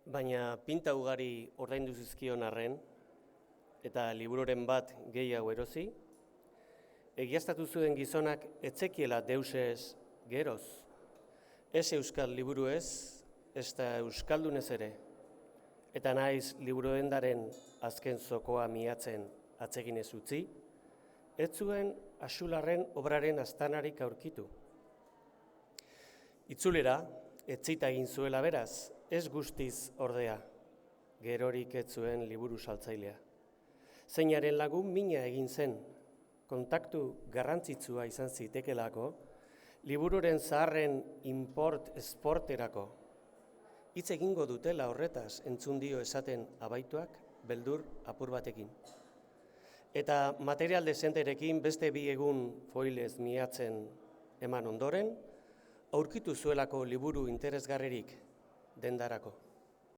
Baina pinta ugari ordaindu zizkion arren, eta libururen bat gehiago erosi, egiaztatu zuen gizonak etzekiela deusez geroz, ez euskal liburu ez da euskaldunez ere, eta naiz liburuendaren azken zokoa miatzen atseginez utzi, ez zuen Axularren obraren aztanarik aurkitu. Itzulera, etzita egin zuela beraz, ez guztiz ordea, gerorik ez zuen liburu saltzailea. Zeinaren lagun mina egin zen, kontaktu garrantzitsua izan zitekelako, libururen zaharren import-esporterako. Hitz egingo dutela horretaz entzun dio esaten abaituak, beldur apur batekin. Eta material desenterekin beste bi egun foilez miatzen eman ondoren, aurkitu zuelako liburu interesgarririk dendarako.